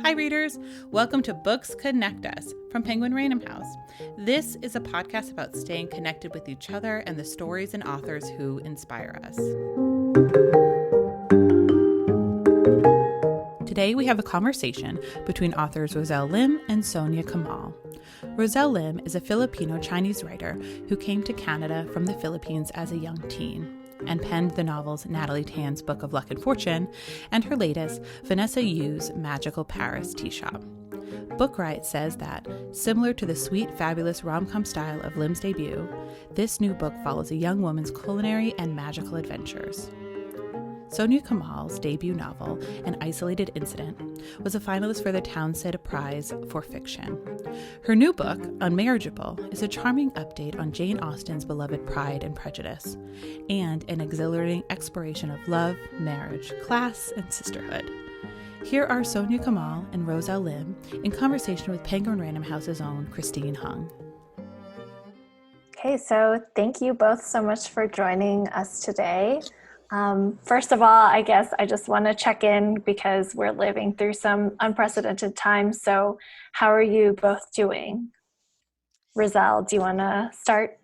Hi, readers. Welcome to Books Connect Us from Penguin Random House. This is a podcast about staying connected with each other and the stories and authors who inspire us. Today, we have a conversation between authors Roselle Lim and Soniah Kamal. Roselle Lim is a Filipino-Chinese writer who came to Canada from the Philippines as a young teen and penned the novels Natalie Tan's Book of Luck and Fortune and her latest, Vanessa Yu's Magical Paris Tea Shop. Bookright says that, similar to the sweet, fabulous rom-com style of Lim's debut, this new book follows a young woman's culinary and magical adventures. Soniah Kamal's debut novel, An Isolated Incident, was a finalist for the Townsend Prize for Fiction. Her new book, Unmarriageable, is a charming update on Jane Austen's beloved Pride and Prejudice, and an exhilarating exploration of love, marriage, class, and sisterhood. Here are Soniah Kamal and Roselle Lim in conversation with Penguin Random House's own Christine Hung. Okay, so thank you both so much for joining us today. First of all, I guess I just want to check in because we're living through some unprecedented times. So how are you both doing? Roselle, do you want to start?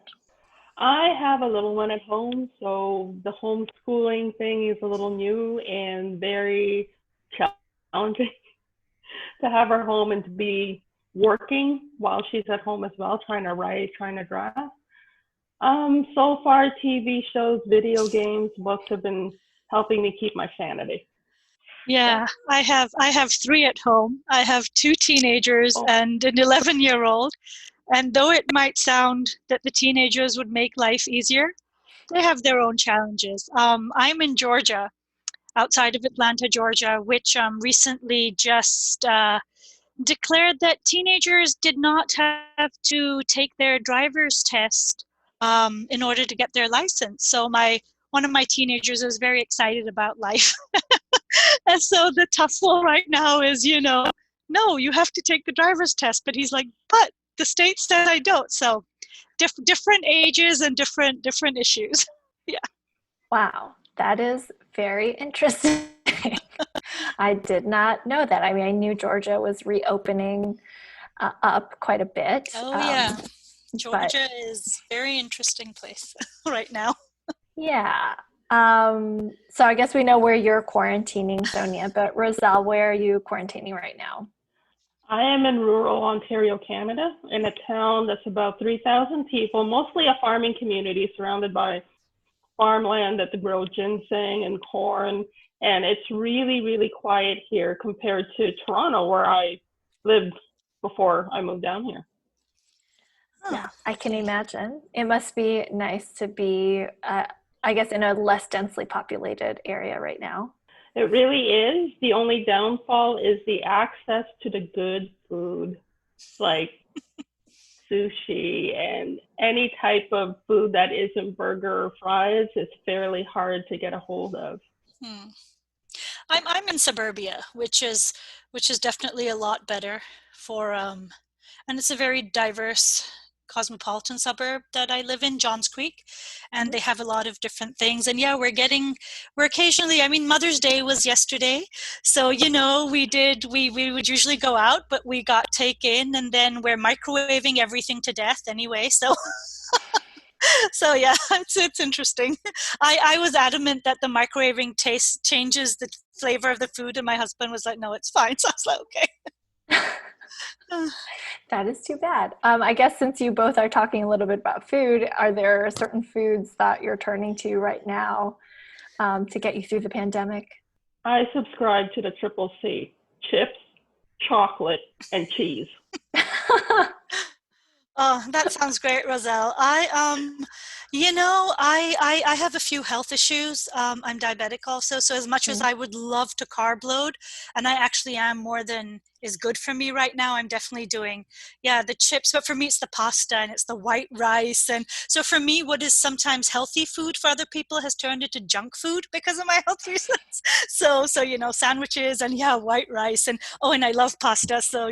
I have a little one at home, so the homeschooling thing is a little new and very challenging to have her home and to be working while she's at home as well, trying to write, trying to draft. So far, TV shows, video games, books have been helping me keep my sanity. Yeah, I have three at home. I have two teenagers and an 11-year-old. And though it might sound that the teenagers would make life easier, they have their own challenges. I'm in Georgia, outside of Atlanta, Georgia, which recently just declared that teenagers did not have to take their driver's test in order to get their license. So one of my teenagers is very excited about life. And so the tussle right now is, no, you have to take the driver's test. But he's like, but the state said I don't. So different ages and different issues. Yeah. Wow, that is very interesting. I did not know that. I mean, I knew Georgia was reopening up quite a bit. Oh, yeah. Georgia is a very interesting place right now. Yeah. So I guess we know where you're quarantining, Soniah, but Roselle, where are you quarantining right now? I am in rural Ontario, Canada, in a town that's about 3,000 people, mostly a farming community surrounded by farmland that grow ginseng and corn. And it's really, really quiet here compared to Toronto, where I lived before I moved down here. Yeah, I can imagine. It must be nice to be, I guess, in a less densely populated area right now. It really is. The only downfall is the access to the good food, like sushi and any type of food that isn't burger or fries is fairly hard to get a hold of. I'm in suburbia, which is definitely a lot better for and it's a very diverse cosmopolitan suburb that I live in, Johns Creek, and they have a lot of different things. And yeah, we're occasionally, I mean, Mother's Day was yesterday, so we would usually go out, but we got takein, and then we're microwaving everything to death anyway, so so yeah, it's interesting. I was adamant that the microwaving taste changes the flavor of the food, and my husband was like, no, it's fine. So I was like, okay. That is too bad. I guess since you both are talking a little bit about food, are there certain foods that you're turning to right now to get you through the pandemic? I subscribe to the Triple C: chips, chocolate, and cheese. Oh, that sounds great, Roselle. I have a few health issues. I'm diabetic also, so as much as I would love to carb load, and I actually am more than is good for me right now, I'm definitely doing, the chips, but for me it's the pasta and it's the white rice. And so for me, what is sometimes healthy food for other people has turned into junk food because of my health reasons. So sandwiches and white rice and I love pasta. So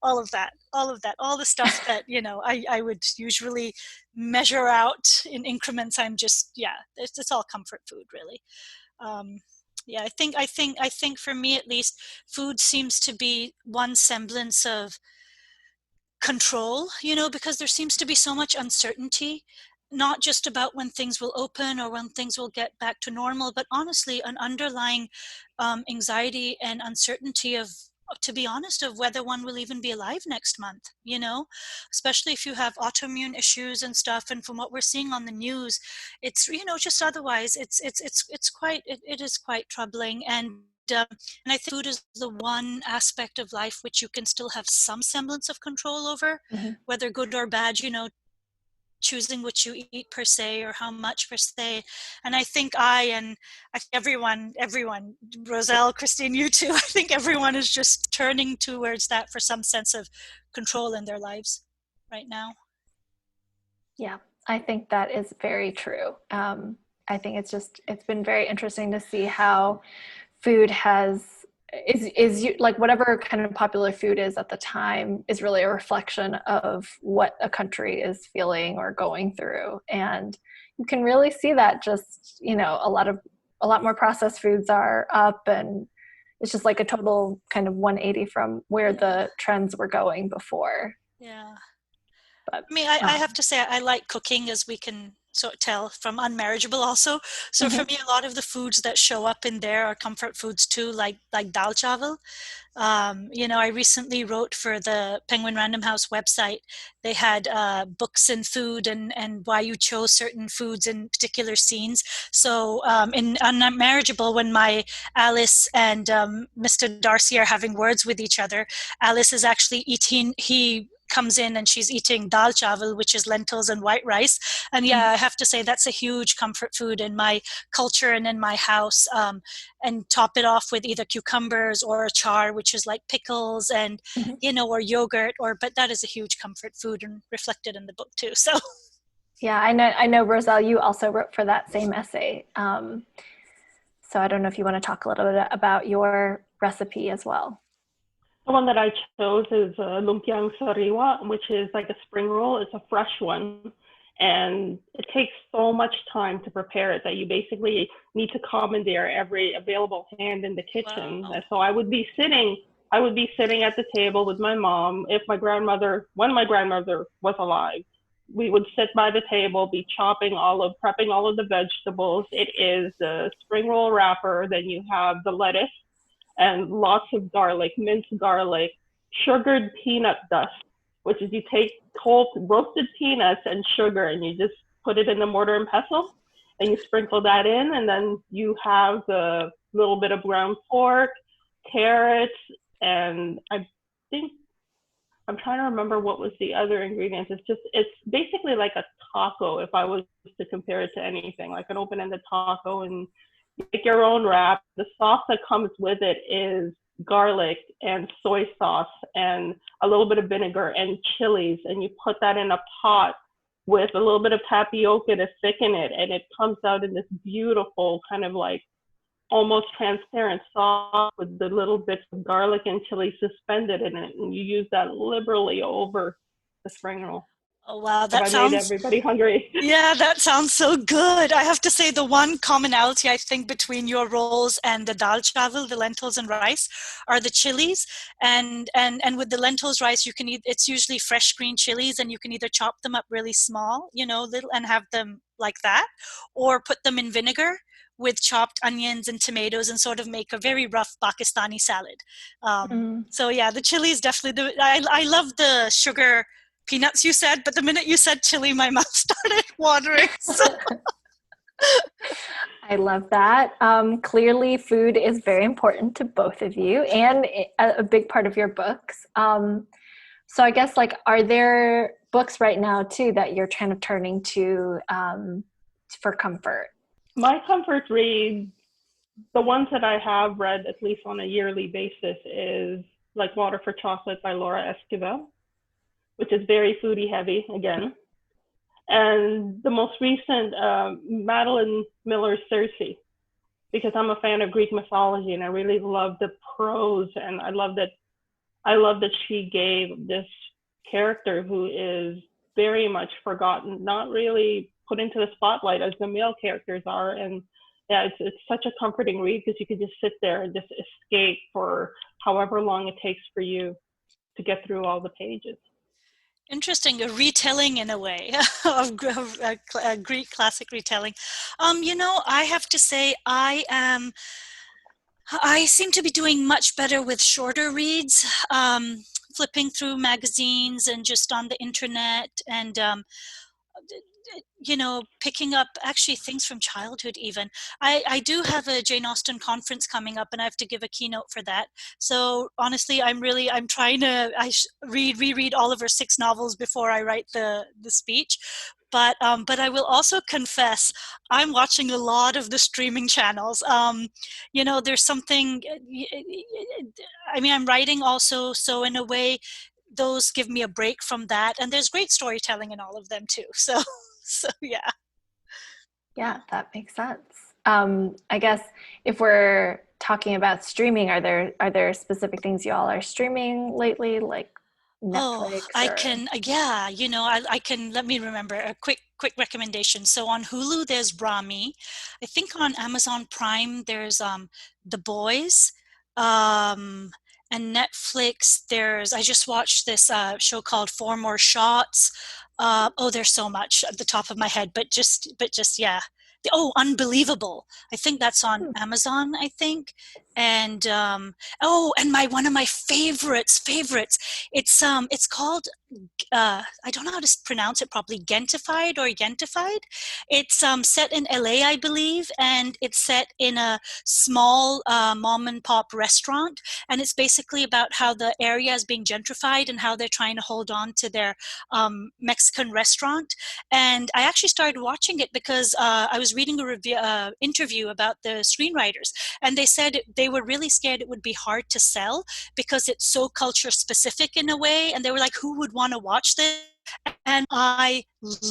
all of that, all the stuff that, I would usually measure out in increments. I'm just, it's all comfort food really. Yeah, I think for me at least, food seems to be one semblance of control, because there seems to be so much uncertainty, not just about when things will open or when things will get back to normal, but honestly, an underlying anxiety and uncertainty of, to be honest, of whether one will even be alive next month, especially if you have autoimmune issues and stuff. And from what we're seeing on the news, it's, just otherwise, it is quite troubling. And I think food is the one aspect of life which you can still have some semblance of control over, Mm-hmm. whether good or bad, choosing what you eat per se or how much per se. And I think everyone, Roselle, Christine, you too, I think everyone is just turning towards that for some sense of control in their lives right now. Yeah, I think that is very true. I think it's been very interesting to see how food is like whatever kind of popular food is at the time is really a reflection of what a country is feeling or going through. And you can really see that just, a lot more processed foods are up, and it's just like a total kind of 180 from where the trends were going before. Yeah. But I mean, I have to say, I like cooking, as we can sort of tell from Unmarriageable also. So for me, a lot of the foods that show up in there are comfort foods too, like dal chawal. I recently wrote for the Penguin Random House website. They had books and food and why you chose certain foods in particular scenes. So in Unmarriageable, when my Alice and Mr. Darcy are having words with each other, Alice is actually eating, he comes in and she's eating dal chawal, which is lentils and white rice. And I have to say that's a huge comfort food in my culture and in my house. And top it off with either cucumbers or achar, which is like pickles, and or yogurt, but that is a huge comfort food and reflected in the book too. So yeah, I know Roselle, you also wrote for that same essay. So I don't know if you want to talk a little bit about your recipe as well. The one that I chose is lumpiang sariwa, which is like a spring roll. It's a fresh one, and it takes so much time to prepare it that you basically need to commandeer every available hand in the kitchen. Wow. So I would be sitting at the table with my mom. When my grandmother was alive, we would sit by the table, be prepping all of the vegetables. It is the spring roll wrapper. Then you have the lettuce and lots of garlic, minced garlic, sugared peanut dust, which is you take whole roasted peanuts and sugar and you just put it in the mortar and pestle and you sprinkle that in, and then you have the little bit of ground pork, carrots, and I'm trying to remember what was the other ingredients. It's basically like a taco if I was to compare it to anything, like an open-ended taco, and make your own wrap. The sauce that comes with it is garlic and soy sauce and a little bit of vinegar and chilies, and you put that in a pot with a little bit of tapioca to thicken it, and it comes out in this beautiful kind of like almost transparent sauce with the little bits of garlic and chili suspended in it, and you use that liberally over the spring roll. Oh, wow, that sounds... made everybody hungry. Yeah, that sounds so good. I have to say the one commonality I think between your rolls and the dal chawal, the lentils and rice, are the chilies. And with the lentils rice, it's usually fresh green chilies, and you can either chop them up really small, little, and have them like that, or put them in vinegar with chopped onions and tomatoes and sort of make a very rough Pakistani salad. So yeah, the chili is definitely I love the sugar peanuts you said, but the minute you said chili, my mouth started watering. So. I love that. Clearly food is very important to both of you and a big part of your books. So I guess are there books right now too that you're kind of turning to for comfort? My comfort reads, the ones that I have read at least on a yearly basis, is Like Water for Chocolate by Laura Esquivel, which is very foodie heavy again. And the most recent, Madeline Miller's Circe, because I'm a fan of Greek mythology and I really love the prose, and I love that she gave this character who is very much forgotten, not really put into the spotlight as the male characters are, and yeah, it's such a comforting read because you could just sit there and just escape for however long it takes for you to get through all the pages. Interesting, a retelling in a way of a Greek classic retelling. I have to say I seem to be doing much better with shorter reads, flipping through magazines and just on the internet, and picking up actually things from childhood even. I do have a Jane Austen conference coming up and I have to give a keynote for that. So honestly, I'm trying to reread all of her 6 novels before I write the speech. But I will also confess, I'm watching a lot of the streaming channels. There's something, I mean, I'm writing also, so in a way, those give me a break from that. And there's great storytelling in all of them too. So yeah. Yeah, that makes sense. I guess if we're talking about streaming, are there specific things you all are streaming lately, like Netflix? I can, yeah, I can, let me remember a quick recommendation. So on Hulu, there's Brahmi. I think on Amazon Prime, there's The Boys. And Netflix, I just watched this show called Four More Shots. There's so much at the top of my head, but just yeah. Unbelievable. I think that's on Amazon, I think. And and one of my favorites. It's called I don't know how to pronounce it properly, Gentified or Gentified. It's set in LA, I believe, and it's set in a small mom and pop restaurant. And it's basically about how the area is being gentrified and how they're trying to hold on to their Mexican restaurant. And I actually started watching it because I was reading a interview about the screenwriters, and they said they were really scared it would be hard to sell because it's so culture specific in a way. And they were like, who would want to watch this? And I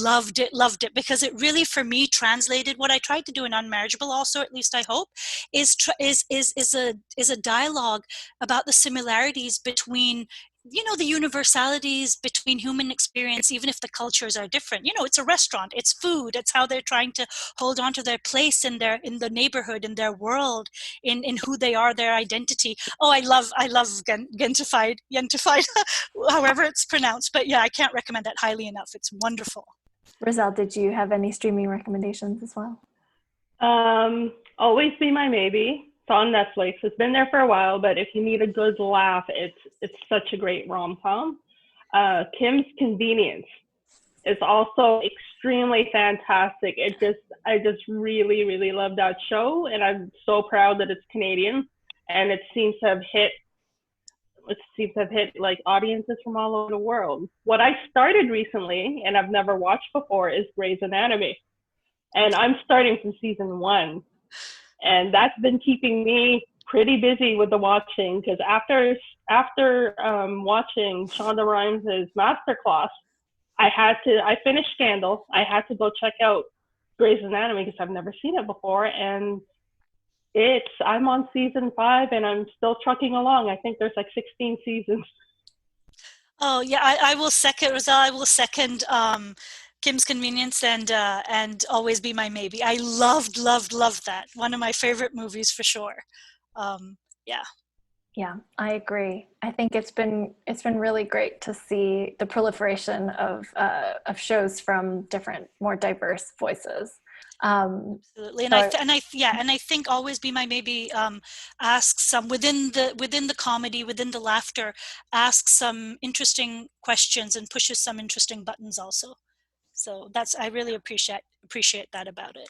loved it because it really, for me, translated what I tried to do in Unmarriageable also, at least I hope, is a dialogue about the similarities between, the universalities between human experience, even if the cultures are different. It's a restaurant, it's food, it's how they're trying to hold on to their place in the neighborhood, in their world, in who they are, their identity. I love Gentified, however it's pronounced. But yeah, I can't recommend that highly enough. It's wonderful. Roselle, did you have any streaming recommendations as well? Always Be My Maybe. It's on Netflix. It's been there for a while, but if you need a good laugh, it's such a great rom-com. Kim's Convenience is also extremely fantastic. I just really, really love that show, and I'm so proud that it's Canadian, and it seems to have hit like audiences from all over the world. What I started recently, and I've never watched before, is Grey's Anatomy, and I'm starting from season 1. And that's been keeping me pretty busy with the watching, because after watching Shonda Rhimes' masterclass, I finished Scandal. I had to go check out Grey's Anatomy because I've never seen it before. And I'm on season 5 and I'm still trucking along. I think there's like 16 seasons. Oh yeah, I will second, Roselle. I will second Kim's Convenience and Always Be My Maybe. I loved that. One of my favorite movies for sure. Yeah. Yeah, I agree. I think it's been really great to see the proliferation of shows from different, more diverse voices. Absolutely, and I think Always Be My Maybe asks some within the comedy, within the laughter, asks some interesting questions and pushes some interesting buttons also. So I really appreciate that about it.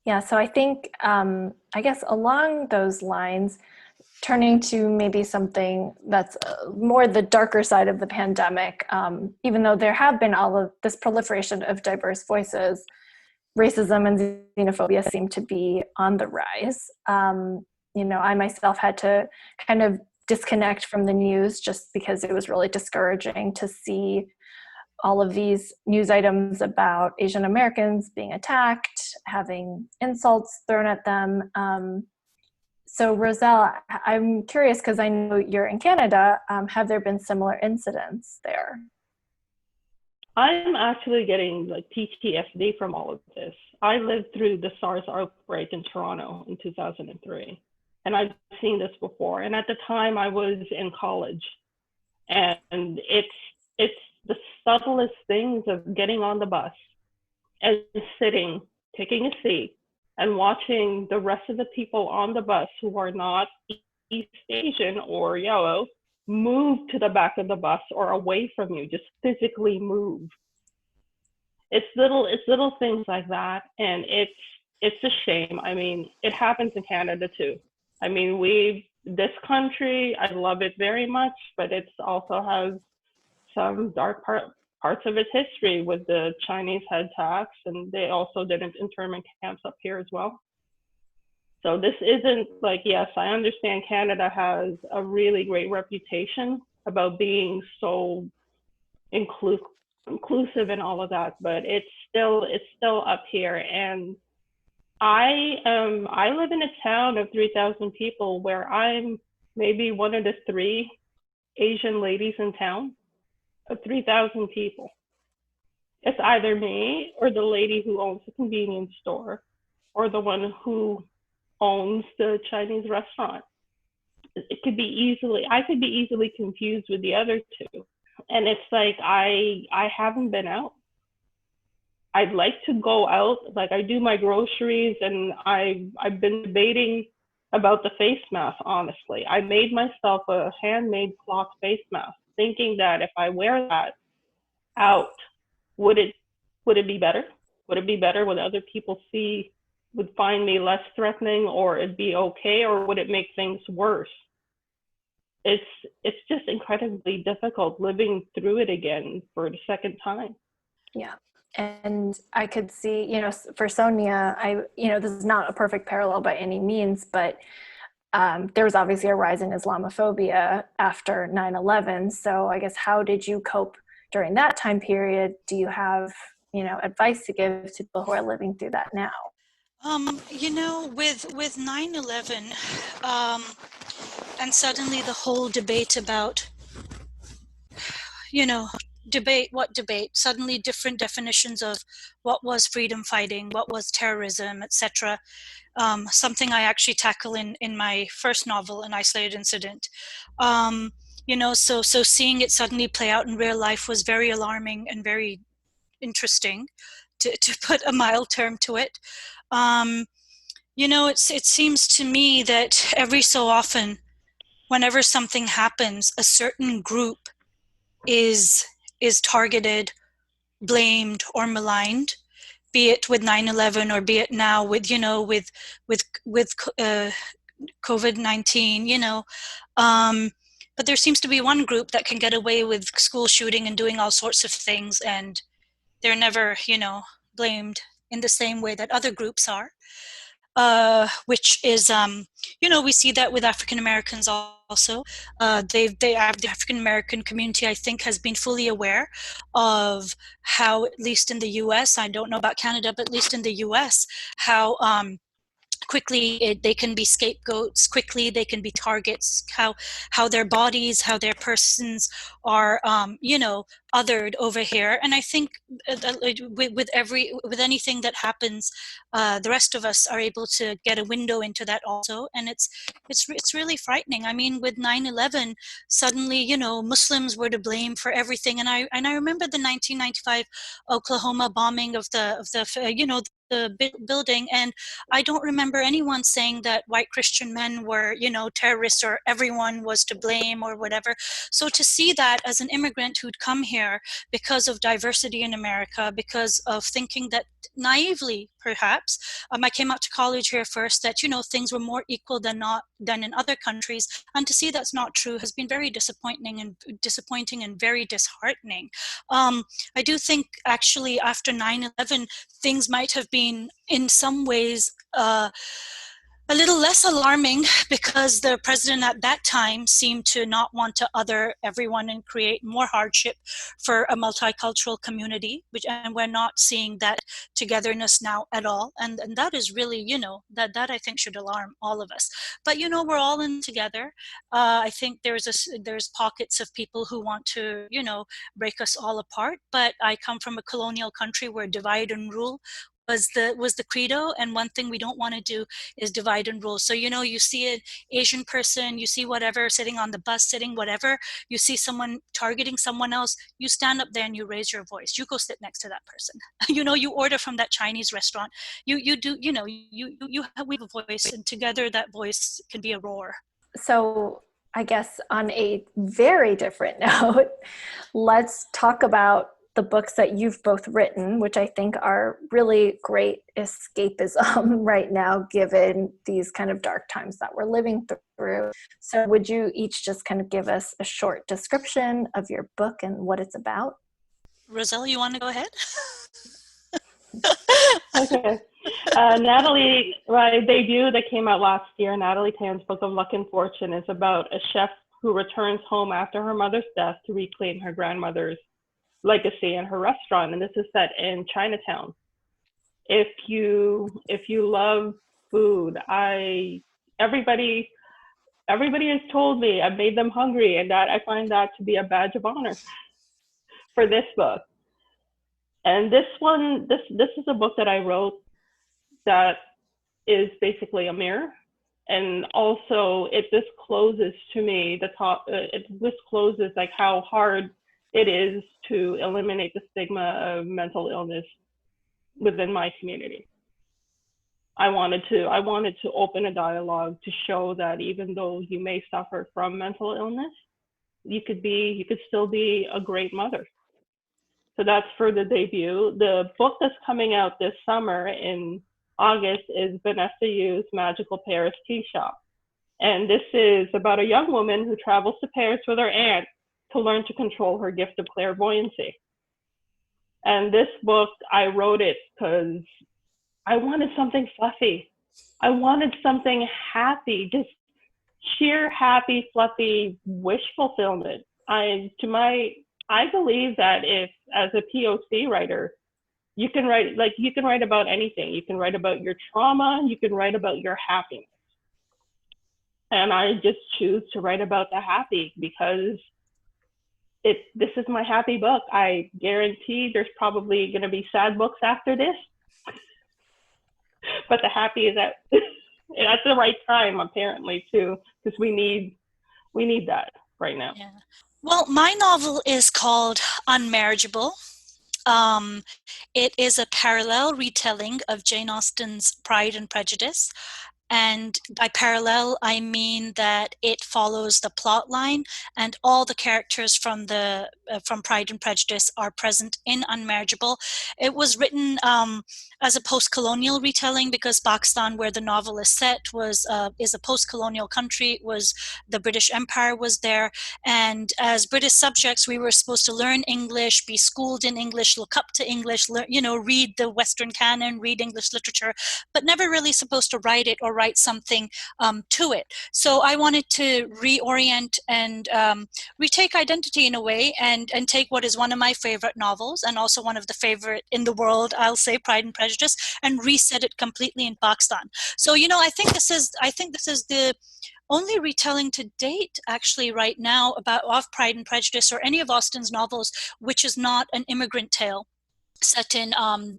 Yeah, so I think I guess along those lines, turning to maybe something that's more the darker side of the pandemic, even though there have been all of this proliferation of diverse voices, racism and xenophobia seem to be on the rise. I myself had to kind of disconnect from the news just because it was really discouraging to see all of these news items about Asian Americans being attacked, having insults thrown at them. So Roselle, I'm curious because I know you're in Canada. Have there been similar incidents there? I'm actually getting like PTSD from all of this. I lived through the SARS outbreak in Toronto in 2003, and I've seen this before. And at the time, I was in college, and it's the subtlest things of getting on the bus and sitting, taking a seat, and watching the rest of the people on the bus who are not East Asian or yellow move to the back of the bus or away from you, just physically move. It's little things like that, and it's a shame. I mean, it happens in Canada too. I mean, this country, I love it very much, but it also has some parts of its history with the Chinese head tax, and they also did internment camps up here as well. So this isn't like, yes, I understand Canada has a really great reputation about being so inclusive and all of that, but it's still up here. And I live in a town of 3,000 people where I'm maybe one of the three Asian ladies in town of 3,000 people. It's either me or the lady who owns the convenience store or the one who owns the Chinese restaurant. I could be easily confused with the other two. And it's like, I haven't been out. I'd like to go out, like I do my groceries, and I've been debating about the face mask, honestly. I made myself a handmade cloth face mask, thinking that if I wear that out, would it be better? Would it be better? Would other people would find me less threatening, or it'd be okay, or would it make things worse? It's just incredibly difficult living through it again for the second time. Yeah. And I could see, for Soniah, this is not a perfect parallel by any means, but there was obviously a rise in Islamophobia after 9/11. So I guess, how did you cope during that time period? Do you have, advice to give to people who are living through that now? With 9/11, and suddenly the whole debate about, debate? Suddenly different definitions of what was freedom fighting, what was terrorism, etc. Something I actually tackle in my first novel, An Isolated Incident. So seeing it suddenly play out in real life was very alarming and very interesting, to put a mild term to it. It seems to me that every so often, whenever something happens, a certain group is targeted, blamed, or maligned, be it with 9/11 or be it now with COVID-19. But there seems to be one group that can get away with school shooting and doing all sorts of things, and they're never blamed in the same way that other groups are. Which is, we see that with African Americans also. The African American community, I think, has been fully aware of how, at least in the U.S., I don't know about Canada, but at least in the U.S., how quickly they can be scapegoats, quickly they can be targets, how their bodies, how their persons are othered over here. And I think with anything that happens, the rest of us are able to get a window into that also. And it's really frightening. I mean, with 9/11, suddenly Muslims were to blame for everything. And I remember the 1995 Oklahoma bombing of the building, and I don't remember anyone saying that white Christian men were terrorists or everyone was to blame or whatever. So to see that as an immigrant who'd come here because of diversity in America, because of thinking that naively perhaps, I came out to college here first, that things were more equal than in other countries, and to see that's not true has been very disappointing and very disheartening. I do think actually after 9/11 things might have been in some ways A little less alarming because the president at that time seemed to not want to other everyone and create more hardship for a multicultural community, and we're not seeing that togetherness now at all. And that is really, that I think should alarm all of us. But, we're all in together. I think there's pockets of people who want to, break us all apart. But I come from a colonial country where divide and rule was the credo, and one thing we don't want to do is divide and rule. So you see an Asian person, you see whatever sitting on the bus, sitting whatever, you see someone targeting someone else, you stand up there and you raise your voice, you go sit next to that person. You order from that Chinese restaurant, you do, we have a voice, and together that voice can be a roar. So I guess on a very different note, let's talk about the books that you've both written, which I think are really great escapism right now, given these kind of dark times that we're living through. So would you each just kind of give us a short description of your book and what it's about? Roselle, you want to go ahead? Okay. Natalie, my debut that came out last year, Natalie Tan's Book of Luck and Fortune, is about a chef who returns home after her mother's death to reclaim her grandmother's legacy in her restaurant, and this is set in Chinatown. If you love food, everybody has told me I've made them hungry, and that I find that to be a badge of honor for this book. And this is a book that I wrote that is basically a mirror, and also it discloses to me it discloses like how hard it is to eliminate the stigma of mental illness within my community. I wanted to open a dialogue to show that even though you may suffer from mental illness, you could still be a great mother. So that's for the debut. The book that's coming out this summer in August is Vanessa Yu's Magical Paris Tea Shop. And this is about a young woman who travels to Paris with her aunt to learn to control her gift of clairvoyancy. And this book, I wrote it because I wanted something fluffy. I wanted something happy, just sheer happy, fluffy wish fulfillment. I believe that if, as a POC writer, you can write about anything. You can write about your trauma, you can write about your happiness. And I just choose to write about the happy because this is my happy book. I guarantee there's probably going to be sad books after this, but the happy is at the right time, apparently, too, because we need that right now. Yeah. Well, my novel is called Unmarriageable. It is a parallel retelling of Jane Austen's Pride and Prejudice. And by parallel, I mean that it follows the plot line, and all the characters from Pride and Prejudice are present in Unmarriageable. It was written as a post-colonial retelling because Pakistan, where the novel is set, is a post-colonial country. The British Empire was there, and as British subjects, we were supposed to learn English, be schooled in English, look up to English, read the Western canon, read English literature, but never really supposed to write it or write something to it. So I wanted to reorient and retake identity in a way, and take what is one of my favorite novels and also one of the favorite in the world, I'll say, Pride and Prejudice, and reset it completely in Pakistan. So I think this is the only retelling to date, actually, right now of Pride and Prejudice or any of Austen's novels, which is not an immigrant tale set in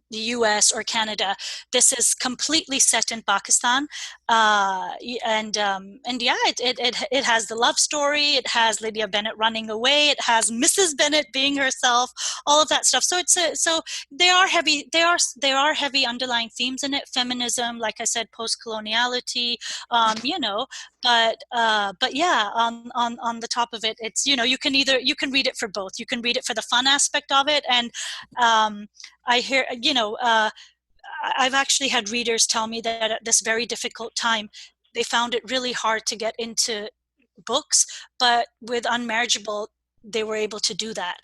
the US or Canada. This is completely set in Pakistan, and yeah, it has the love story. It has Lydia Bennet running away. It has Mrs. Bennet being herself. All of that stuff. So so they are heavy. They are heavy underlying themes in it. Feminism, like I said, post-coloniality. But yeah, on the top of it, it's you can read it for both. You can read it for the fun aspect of it, and I hear, I've actually had readers tell me that at this very difficult time, they found it really hard to get into books, but with Unmarriageable, they were able to do that.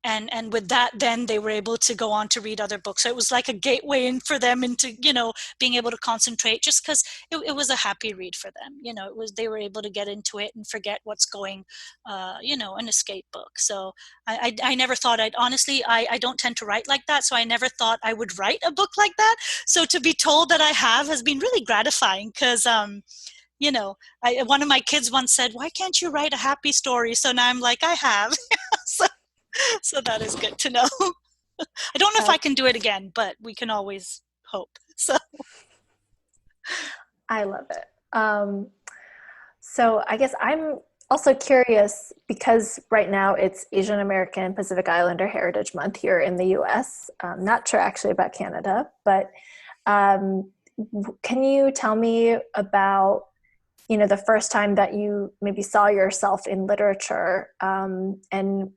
and with that, then they were able to go on to read other books. So it was like a gateway in for them into, being able to concentrate, just because it was a happy read for them. They were able to get into it and forget what's going, an escape book. So I never thought I don't tend to write like that. So I never thought I would write a book like that. So to be told that I have has been really gratifying, because, one of my kids once said, "Why can't you write a happy story?" So now I'm like, I have. So that is good to know. I don't know if I can do it again, but we can always hope. So I love it. So I guess I'm also curious, because right now it's Asian American Pacific Islander Heritage Month here in the US. Not sure actually about Canada, but can you tell me about the first time that you maybe saw yourself in literature, and,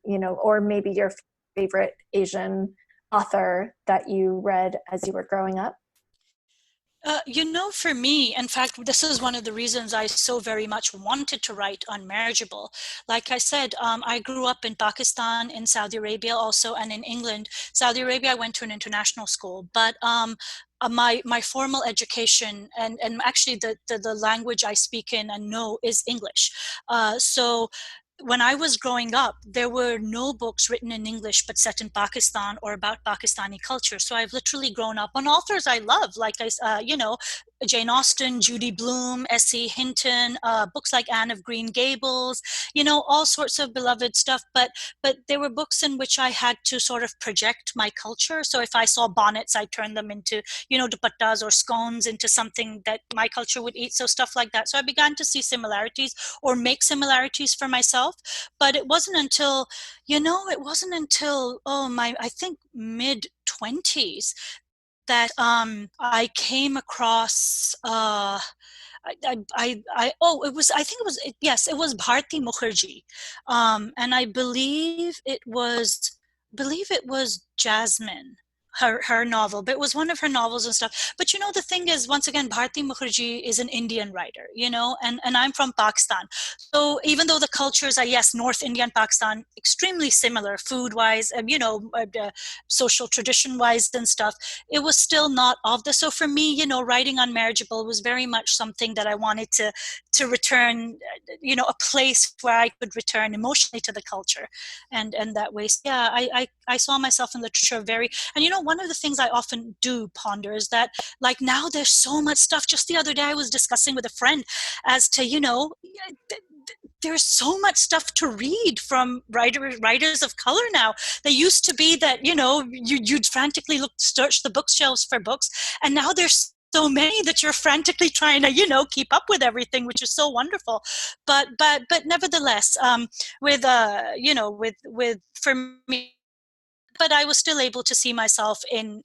or maybe your favorite Asian author that you read as you were growing up? For me, in fact, this is one of the reasons I so very much wanted to write Unmarriageable. Like I said, I grew up in Pakistan, in Saudi Arabia also, and in England. Saudi Arabia, I went to an international school, but my formal education and actually the language I speak in and know is English. So when I was growing up, there were no books written in English but set in Pakistan or about Pakistani culture. So I've literally grown up on authors I love, like Jane Austen, Judy Blume, S.E. Hinton, books like Anne of Green Gables, all sorts of beloved stuff. But there were books in which I had to sort of project my culture. So if I saw bonnets, I turned them into, dupattas or scones into something that my culture would eat. So stuff like that. So I began to see similarities or make similarities for myself. But it wasn't until, I think mid-20s that I came across it was Bharti Mukherjee, and I believe it was Jasmine, her novel, but it was one of her novels and stuff. But the thing is, once again, Bharti Mukherjee is an Indian writer, and I'm from Pakistan. So even though the cultures are, yes, North India and Pakistan, extremely similar food-wise, social tradition-wise and stuff, it was still not of the. So for me, writing Unmarriageable was very much something that I wanted to return, a place where I could return emotionally to the culture, and that way, yeah, I saw myself in literature very, and one of the things I often do ponder is that, like, now there's so much stuff. Just the other day I was discussing with a friend as to, there's so much stuff to read from writers of color now. They used to be that, you'd frantically search the bookshelves for books, and now there's so many that you're frantically trying to, keep up with everything, which is so wonderful. But nevertheless, for me, but I was still able to see myself in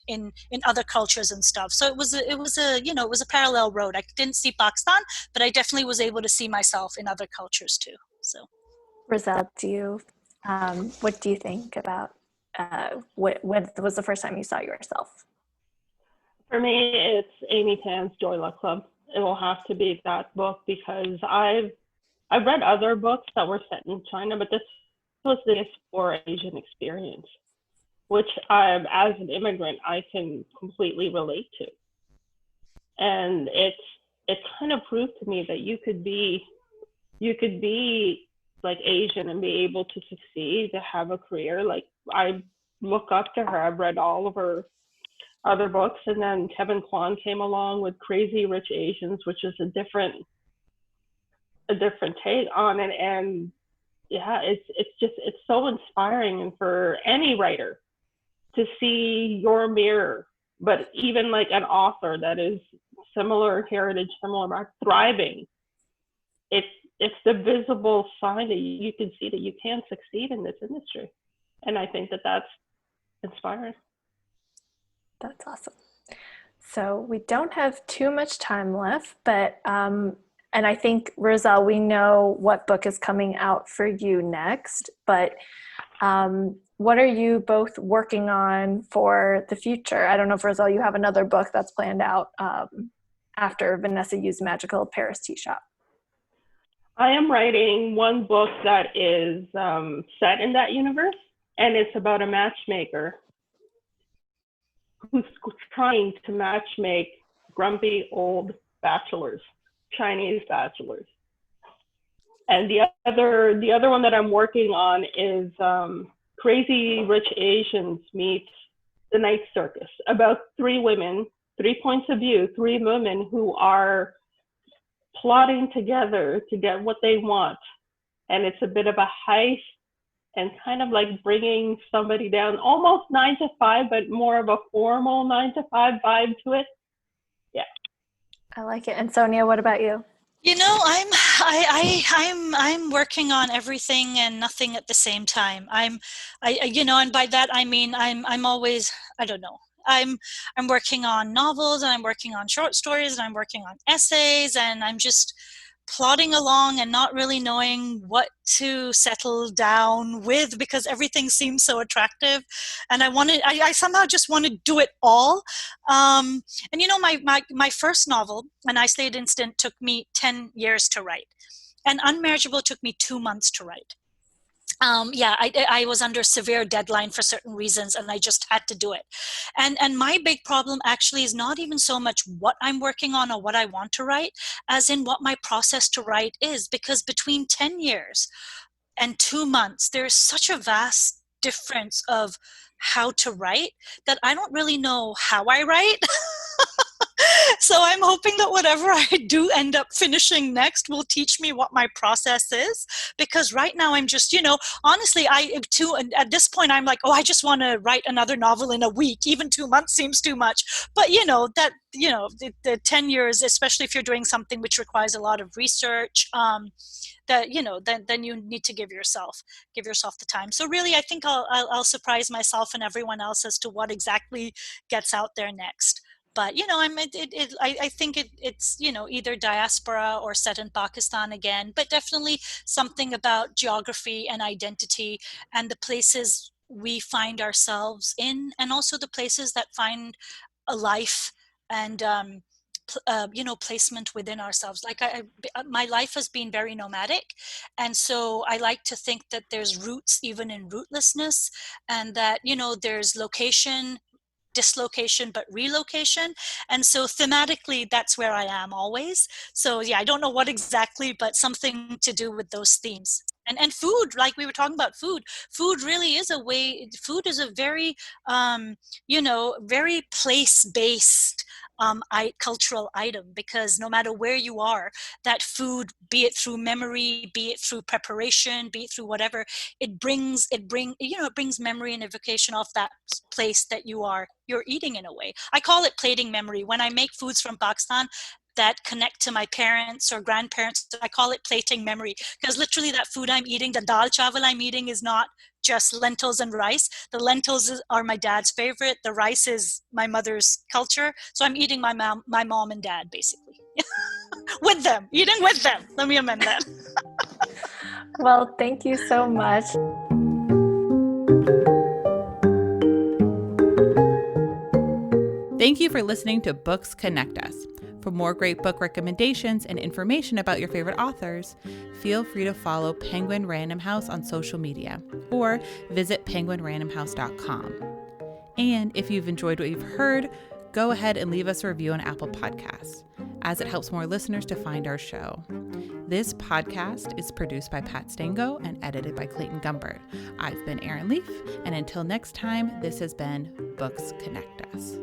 other cultures and stuff. So it was a parallel road. I didn't see Pakistan, but I definitely was able to see myself in other cultures too. So, Roselle, what do you think about what was the first time you saw yourself? For me, it's Amy Tan's Joy Luck Club. It will have to be that book, because I've read other books that were set in China, but this was the Explore Asian experience, which as an immigrant, I can completely relate to. And it kind of proved to me that you could be like Asian and be able to succeed, to have a career. Like, I look up to her. I've read all of her other books, and then Kevin Kwan came along with Crazy Rich Asians, which is a different take on it. And yeah, it's so inspiring, and for any writer to see your mirror, but even like an author that is similar heritage, similar background, thriving, it's the visible sign that you can see that you can succeed in this industry. And I think that that's inspiring. That's awesome. So we don't have too much time left, but and I think, Roselle, we know what book is coming out for you next, but what are you both working on for the future? I don't know if, Roselle, you have another book that's planned out after Vanessa Yu's Magical Paris Tea Shop. I am writing one book that is set in that universe, And it's about a matchmaker who's trying to matchmake grumpy old bachelors, Chinese bachelors. And the other one that I'm working on is Crazy Rich Asians meet The Night Circus, about three women, 3 points of view, three women who are plotting together to get what they want. And it's a bit of a heist and kind of like bringing somebody down, almost 9 to 5, but more of a formal 9 to 5 vibe to it. Yeah. I like it. And Sonia, what about you? You know, I'm working on everything and nothing at the same time. You know, and by that I mean I'm always, I don't know. I'm working on novels, and I'm working on short stories, and I'm working on essays, and I'm just plodding along and not really knowing what to settle down with, because everything seems so attractive, and I somehow just want to do it all. And you know, my first novel, An Isolated Instant, took me 10 years to write, and Unmarriageable took me 2 months to write. I was under severe deadline for certain reasons, and I just had to do it. And my big problem actually is not even so much what I'm working on or what I want to write, as in what my process to write is, because between 10 years and 2 months, there's such a vast difference of how to write that I don't really know how I write. So I'm hoping that whatever I do end up finishing next will teach me what my process is, because right now I'm just, you know, honestly, at this point I'm like, oh, I just want to write another novel in a week. Even 2 months seems too much. But the 10 years, especially if you're doing something which requires a lot of research, then you need to give yourself the time. So really, I think I'll surprise myself and everyone else as to what exactly gets out there next. But you know, I think it's you know, either diaspora or set in Pakistan again, but definitely something about geography and identity and the places we find ourselves in, and also the places that find a life and placement within ourselves. Like my life has been very nomadic, and so I like to think that there's roots even in rootlessness, and that, you know, there's location, dislocation, but relocation. And so thematically, that's where I am always. So yeah, I don't know what exactly, but something to do with those themes. And food, like we were talking about food really is food is a very very place-based cultural item, because no matter where you are, that food, be it through memory, be it through preparation, be it through whatever, it brings memory and evocation of that place that you're eating. In a way, I call it plating memory. When I make foods from Pakistan that connect to my parents or grandparents, I call it plating memory, because literally that food I'm eating, the dal chawal I'm eating, is not just lentils and rice. The lentils are my dad's favorite. The rice is my mother's culture. So I'm eating my mom and dad, basically. Eating with them. Let me amend that. Well, thank you so much. Thank you for listening to Books Connect Us. For more great book recommendations and information about your favorite authors, feel free to follow Penguin Random House on social media or visit penguinrandomhouse.com. And if you've enjoyed what you've heard, go ahead and leave us a review on Apple Podcasts, as it helps more listeners to find our show. This podcast is produced by Pat Stango and edited by Clayton Gumbert. I've been Erin Leaf, and until next time, this has been Books Connect Us.